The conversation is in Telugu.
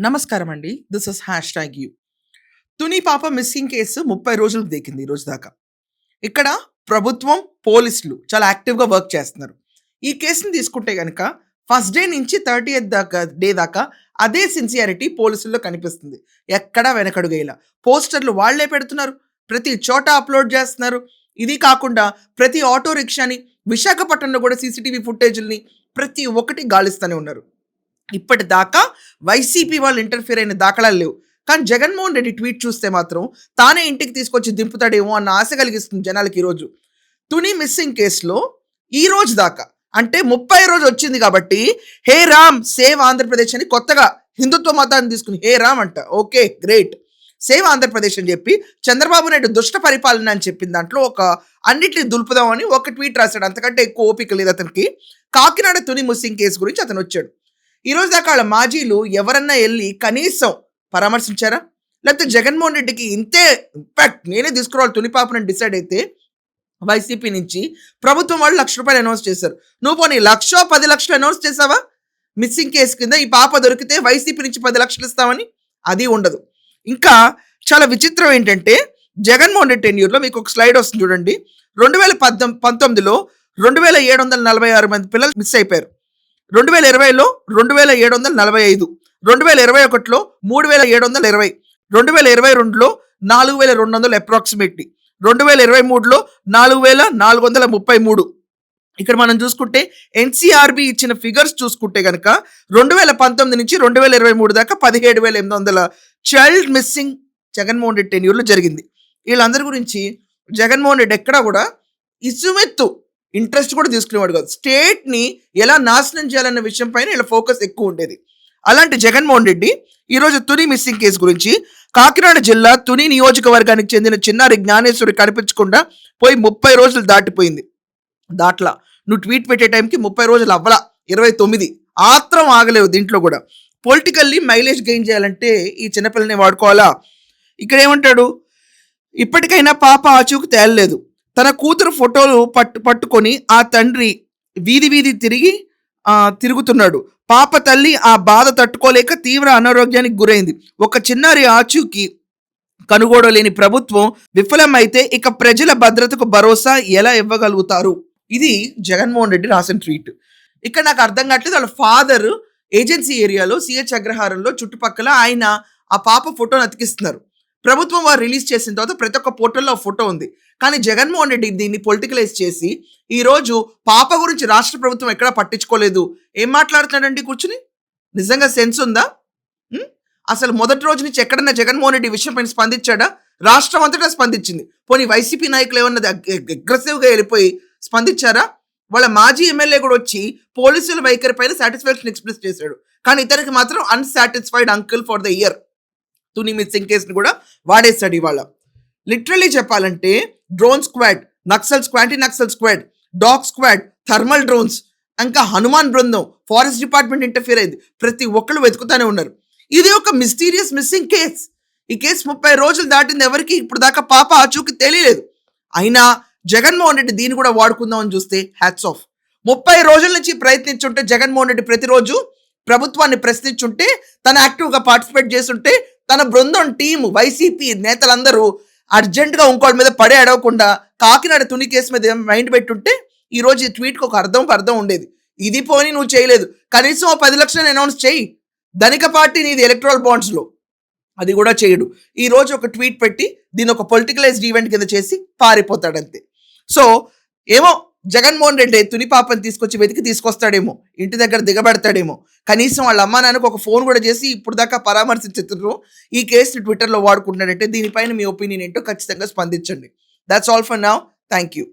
నమస్కారం అండి. This is hashtag you. Tuni పాప మిస్సింగ్ కేసు 30 రోజులకు దేకింది ఈ రోజు దాకా. ఇక్కడ ప్రభుత్వం, పోలీసులు చాలా యాక్టివ్‌గా వర్క్ చేస్తున్నారు. ఈ కేసుని తీసుకుంటే గనక ఫస్ట్ డే నుంచి 30థ్ దాకా అదే సిన్సియారిటీ పోలీసుల్లో కనిపిస్తుంది. ఎక్కడా వెనకడుగేయలా. పోస్టర్‌లు వాళ్ళే పెడుతున్నారు. ప్రతి చోట అప్‌లోడ్ చేస్తున్నారు. ఇది కాకుండా ప్రతి ఆటో రిక్షాని, విశాఖపట్నంలో కూడా సీసీటీవీ ఫుటేజుల్ని ప్రతి ఒక్కటి గాలిస్తూనే ఉన్నారు. ఇప్పటిదాకా వైసీపీ వాళ్ళు ఇంటర్ఫియర్ అయిన దాఖలాలు లేవు. కానీ జగన్మోహన్ రెడ్డి ట్వీట్ చూస్తే మాత్రం తానే ఇంటికి తీసుకొచ్చి దింపుతాడేమో అన్న ఆశ కలిగిస్తుంది జనాలకి ఈరోజు. తుని మిస్సింగ్ కేసులో ఈ రోజు దాకా అంటే 30 రోజు వచ్చింది కాబట్టి హే రామ్ సేవ్ ఆంధ్రప్రదేశ్ అని కొత్తగా హిందుత్వ మతాన్ని తీసుకుని హే రామ్ అంట. Okay great. సేవ్ ఆంధ్రప్రదేశ్ అని చెప్పి చంద్రబాబు నాయుడు దుష్ట పరిపాలన అని చెప్పిన దాంట్లో ఒక అన్నిటిని దులుపుదామని ఒక ట్వీట్ రాశాడు. అంతకంటే ఎక్కువ ఓపిక లేదు అతనికి. కాకినాడ తుని మిస్సింగ్ కేసు గురించి అతను వచ్చాడు. ఈ రోజు దాకా వాళ్ళ మాజీలు ఎవరన్నా వెళ్ళి కనీసం పరామర్శించారా? లేకపోతే జగన్మోహన్ రెడ్డికి ఇంతే ఇంపాక్ట్ నేనే తీసుకురావాలి తుని పాపని డిసైడ్ అయితే వైసీపీ నుంచి ప్రభుత్వం వాళ్ళు ₹1,00,000 అనౌన్స్ చేశారు. నువ్వు పోనీ 1,00,000 10,00,000 అనౌన్స్ చేసావా? మిస్సింగ్ కేసు కింద ఈ పాప దొరికితే వైసీపీ నుంచి 10,00,000 ఇస్తామని అది ఉండదు. ఇంకా చాలా విచిత్రం ఏంటంటే జగన్మోహన్ రెడ్డి టెన్యూర్లో మీకు ఒక స్లైడ్ వస్తుంది చూడండి. 2019లో 2,746 మంది పిల్లలు మిస్ అయిపోయారు. 2020లో 2,745, 2021లో 3,720, 2022లో 4,200 అప్రాక్సిమేట్లీ, 2023లో 4,433. ఇక్కడ మనం చూసుకుంటే ఎన్సీఆర్బీ ఇచ్చిన ఫిగర్స్ చూసుకుంటే కనుక 2019 నుంచి 2023 దాకా 17,800 చైల్డ్ మిస్సింగ్ జగన్మోహన్ రెడ్డి టెన్యూర్లో జరిగింది. వీళ్ళందరి గురించి జగన్మోహన్ రెడ్డి ఎక్కడా కూడా ఇసుమెత్తు ఇంట్రెస్ట్ కూడా తీసుకునేవాడు కాదు. స్టేట్ని ఎలా నాశనం చేయాలన్న విషయం పైన వీళ్ళ ఫోకస్ ఎక్కువ ఉండేది. అలాంటి జగన్మోహన్ రెడ్డి ఈరోజు తుని మిస్సింగ్ కేసు గురించి కాకినాడ జిల్లా తుని నియోజకవర్గానికి చెందిన చిన్నారి జ్ఞానేశ్వరి కనిపించకుండా పోయి 30 రోజులు దాటిపోయింది. దాట్లా నువ్వు ట్వీట్ పెట్టే టైంకి 30 రోజులు అవ్వలా, 29. ఆత్రం ఆగలేవు దీంట్లో కూడా. పొలిటికల్లీ మైలేజ్ గెయిన్ చేయాలంటే ఈ చిన్నపిల్లని వాడుకోవాలా? ఇక్కడ ఏమంటాడు, ఇప్పటికైనా పాప ఆచూకు తేలలేదు. తన కూతురు ఫోటోలు పట్టుకొని ఆ తండ్రి వీధి తిరుగుతున్నాడు. పాప తల్లి ఆ బాధ తట్టుకోలేక తీవ్ర అనారోగ్యానికి గురైంది. ఒక చిన్నారి ఆచూకీ కనుగోడలేని ప్రభుత్వం విఫలమైతే ఇక ప్రజల భద్రతకు భరోసా ఎలా ఇవ్వగలుగుతారు? ఇది జగన్మోహన్ రెడ్డి రాసిన ట్వీట్. ఇక్కడ నాకు అర్థం కావట్లేదు. వాళ్ళ ఫాదర్ ఏజెన్సీ ఏరియాలో సిహెచ్ అగ్రహారంలో చుట్టుపక్కల ఆయన ఆ పాప ఫోటోను అతికిస్తున్నారు. ప్రభుత్వం వారు రిలీజ్ చేసిన తర్వాత ప్రతి ఒక్క పోర్టల్లో ఫోటో ఉంది. కానీ జగన్మోహన్ రెడ్డి దీన్ని పొలిటికలైజ్ చేసి ఈరోజు పాప గురించి రాష్ట్ర ప్రభుత్వం ఎక్కడా పట్టించుకోలేదు. ఏం మాట్లాడుతున్నాడండి కూర్చుని? నిజంగా సెన్స్ ఉందా? అసలు మొదటి రోజు నుంచి ఎక్కడన్నా జగన్మోహన్ రెడ్డి విషయం పైన స్పందించాడా? రాష్ట్రం అంతటా స్పందించింది. పోనీ వైసీపీ నాయకులు ఏమన్నది అగ్రెసివ్గా వెళ్ళిపోయి స్పందించారా? వాళ్ళ మాజీ ఎమ్మెల్యే కూడా వచ్చి పోలీసుల వైఖరి పైన సాటిస్ఫాక్షన్ ఎక్స్ప్రెస్ చేశాడు. కానీ ఇతనికి మాత్రం unsatisfied uncle for the year. Tuni missing కేసుని కూడా వాడేస్తాడు ఇవాళ. లిటరలీ చెప్పాలంటే drone squad, anti Naxal squad, dog squad, thermal drones, ఇంకా హనుమాన్ బృందం, ఫారెస్ట్ డిపార్ట్మెంట్ ఇంటర్ఫియర్ అయింది. ప్రతి ఒక్కళ్ళు వెతుకుతానే ఉన్నారు. ఇది ఒక మిస్టీరియస్ మిస్సింగ్ కేస్. ఈ కేసు 30 రోజులు దాటింది. ఎవరికి ఇప్పుడు దాకా పాప ఆచూకీ తెలియలేదు. అయినా జగన్మోహన్ రెడ్డి దీన్ని కూడా వాడుకుందామని చూస్తే హ్యాట్స్ ఆఫ్. 30 రోజుల నుంచి ప్రయత్నించుంటే జగన్మోహన్ రెడ్డి ప్రతిరోజు ప్రభుత్వాన్ని ప్రశ్నించుంటే, తన యాక్టివ్గా పార్టిసిపేట్ చేస్తుంటే, తన బృందం టీము వైసీపీ నేతలందరూ అర్జెంటుగా ఇంకోటి మీద పడే అడవకుండా కాకినాడ తుని కేసు మీద మైండ్ పెట్టుంటే ఈరోజు ఈ ట్వీట్కి ఒక అర్థం ఉండేది. ఇది పోనీ నువ్వు చేయలేదు. కనీసం 10,00,000 అనౌన్స్ చేయి. ధనిక పార్టీ నీది ఎలక్ట్రల్ బాండ్స్లో, అది కూడా చేయడు. ఈరోజు ఒక ట్వీట్ పెట్టి దీన్ని ఒక పొలిటికలైజ్డ్ ఈవెంట్ కింద చేసి పారిపోతాడంతే. సో ఏమో జగన్మోహన్ రెడ్డి తుని పాపని తీసుకొచ్చి వెతికి తీసుకొస్తాడేమో, ఇంటి దగ్గర దిగబెడతాడేమో. కనీసం వాళ్ళ అమ్మా నాన్నకు ఒక ఫోన్ కూడా చేసి ఇప్పుడు దాకా పరామర్శించుతున్నారు. ఈ కేసుని ట్విట్టర్లో వాడుకుంటున్నాడంటే దీనిపైన మీ ఒపీనియన్ ఏంటో ఖచ్చితంగా స్పందించండి. That's all for now. Thank you.